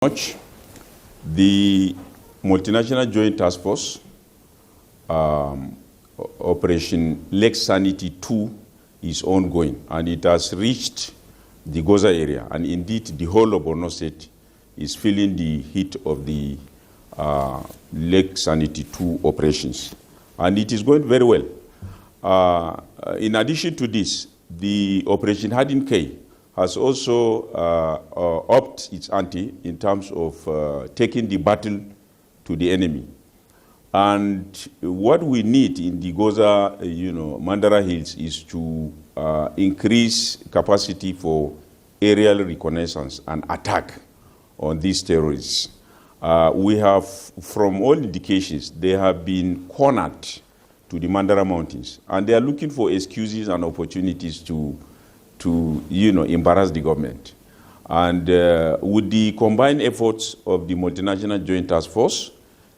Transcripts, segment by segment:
Much. The multinational joint task force Operation Lake Sanity 2 is ongoing, and it has reached the Goza area, and indeed the whole of Borno State is feeling the heat of the Lake Sanity 2 operations, and it is going very well. In addition to this, the Operation Hardin K has also upped its ante in terms of taking the battle to the enemy. And what we need in the Goza, Mandara Hills is to increase capacity for aerial reconnaissance and attack on these terrorists. We have, from all indications, they have been cornered to the Mandara Mountains, and they are looking for excuses and opportunities to embarrass the government. And with the combined efforts of the multinational joint task force,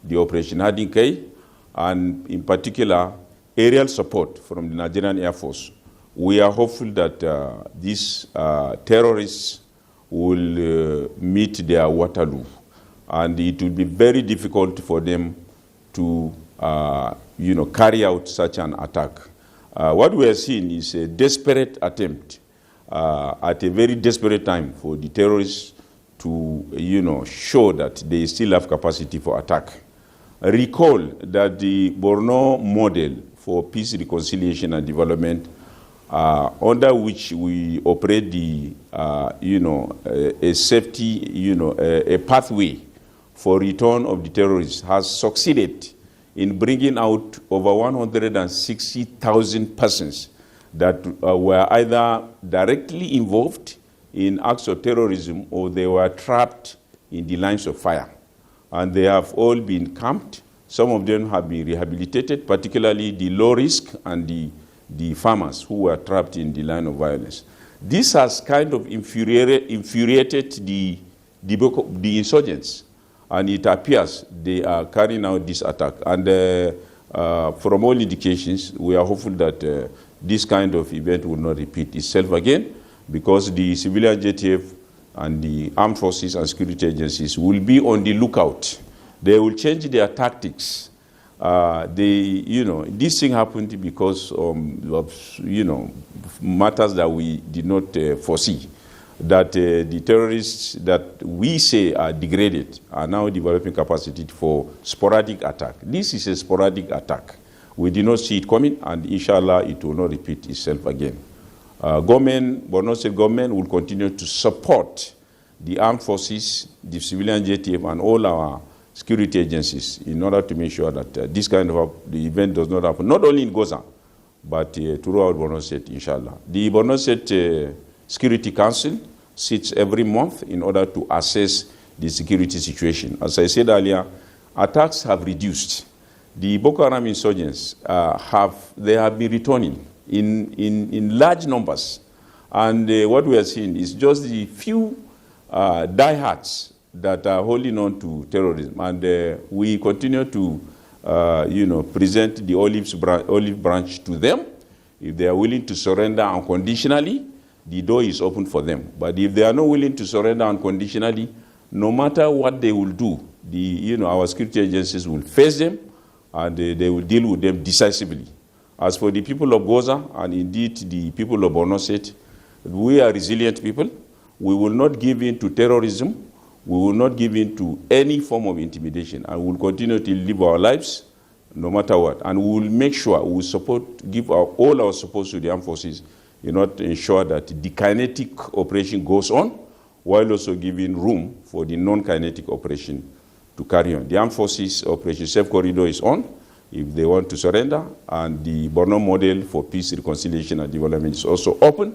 the Operation Hardin K, and in particular, aerial support from the Nigerian Air Force, we are hopeful that these terrorists will meet their Waterloo. And it will be very difficult for them to carry out such an attack. What we are seeing is a desperate attempt at a very desperate time for the terrorists to, show that they still have capacity for attack. Recall that the Borno model for peace, reconciliation, and development, under which we operate the, a safety, a pathway for return of the terrorists, has succeeded in bringing out over 160,000 persons that were either directly involved in acts of terrorism or they were trapped in the lines of fire. And they have all been camped. Some of them have been rehabilitated, particularly the low risk and the farmers who were trapped in the line of violence. This has kind of infuriated the insurgents, and it appears they are carrying out this attack. And from all indications, we are hopeful that this kind of event will not repeat itself again, because the civilian JTF and the armed forces and security agencies will be on the lookout. They will change their tactics. This thing happened because of matters that we did not foresee. That the terrorists that we say are degraded are now developing capacity for sporadic attack. This is a sporadic attack. We did not see it coming, and inshallah it will not repeat itself again. Borno State government will continue to support the armed forces, the civilian JTF, and all our security agencies in order to make sure that this kind of the event does not happen, not only in Goza, but throughout Borno State, inshallah. The Borno State Security Council sits every month in order to assess the security situation. As I said earlier, attacks have reduced. The Boko Haram insurgents have been returning in large numbers. And what we are seeing is just the few diehards that are holding on to terrorism. And we continue to, present the olive branch to them. If they are willing to surrender unconditionally, the door is open for them. But if they are not willing to surrender unconditionally, no matter what they will do, our security agencies will face them, and they will deal with them decisively. As for the people of Goza, and indeed the people of Borno State, we are resilient people. We will not give in to terrorism. We will not give in to any form of intimidation, and we will continue to live our lives no matter what. And we will make sure we will give all our support to the armed forces in order to ensure that the kinetic operation goes on, while also giving room for the non-kinetic operation to carry on. The armed forces Operation Safe Corridor is on if they want to surrender, and the Borno model for peace, reconciliation, and development is also open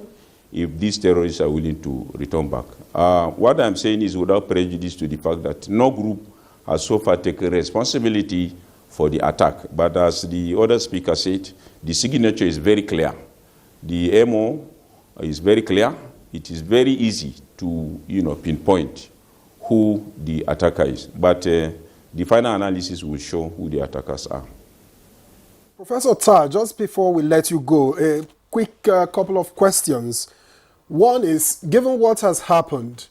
if these terrorists are willing to return back. What I'm saying is without prejudice to the fact that no group has so far taken responsibility for the attack. But as the other speaker said, the signature is very clear. The MO is very clear. It is very easy to pinpoint who the attacker is. But the final analysis will show who the attackers are. Professor Tar, just before we let you go, a quick couple of questions. One is, given what has happened,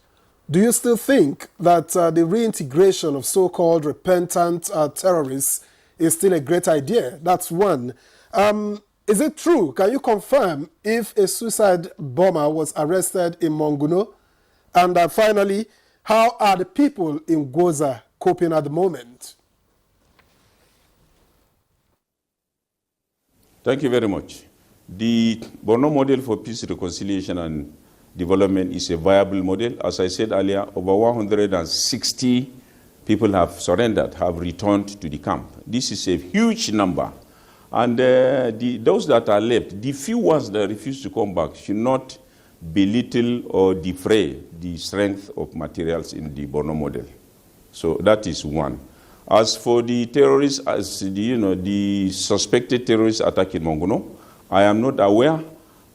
Do you still think that the reintegration of so-called repentant terrorists is still a great idea? That's one. Is it true? Can you confirm if a suicide bomber was arrested in Monguno? And finally, how are the people in Goza coping at the moment? Thank you very much. The Borno model for peace, reconciliation, and development is a viable model. As I said earlier, over 160 people have surrendered, have returned to the camp. This is a huge number. And those that are left, the few ones that refuse to come back, should not belittle or defray the strength of materials in the Borno model. So that is one. As for the terrorists, as the suspected terrorist attack in Monguno, I am not aware.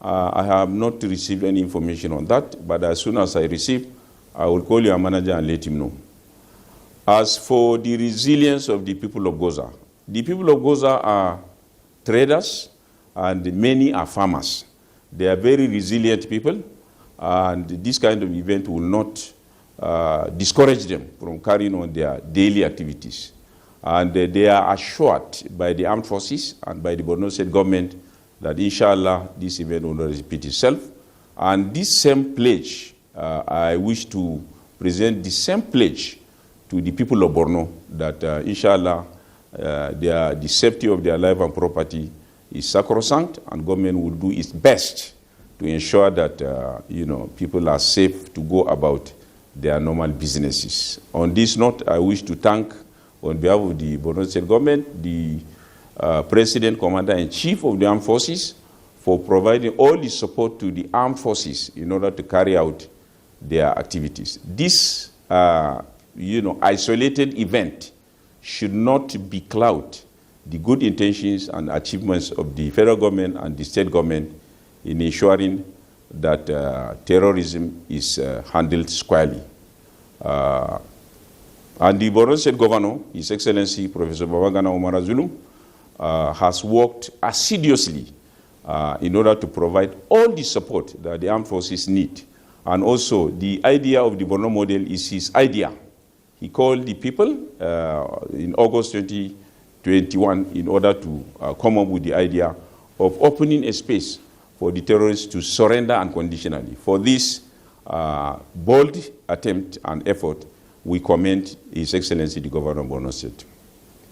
I have not received any information on that, but as soon as I receive, I will call your manager and let him know. As for the resilience of the people of Goza, the people of Goza are traders and many are farmers. They are very resilient people, and this kind of event will not discourage them from carrying on their daily activities. And they are assured by the armed forces and by the Borno State government that inshallah this event will not repeat itself. And this same pledge, I wish to present the same pledge to the people of Borno that inshallah the safety of their life and property is sacrosanct, and government will do its best to ensure that people are safe to go about their normal businesses. On this note, I wish to thank, on behalf of the Borno State government, the President, Commander-in-Chief of the Armed Forces, for providing all the support to the armed forces in order to carry out their activities. This, isolated event should not becloud the good intentions and achievements of the federal government and the state government in ensuring that terrorism is handled squarely. And the Borno State Governor, His Excellency Professor Babagana Umara Zulum, has worked assiduously in order to provide all the support that the armed forces need. And also, the idea of the Borno model is his idea. He called the people in August 2021 in order to come up with the idea of opening a space for the terrorists to surrender unconditionally. For this bold attempt and effort, we commend His Excellency the Governor of Borno State.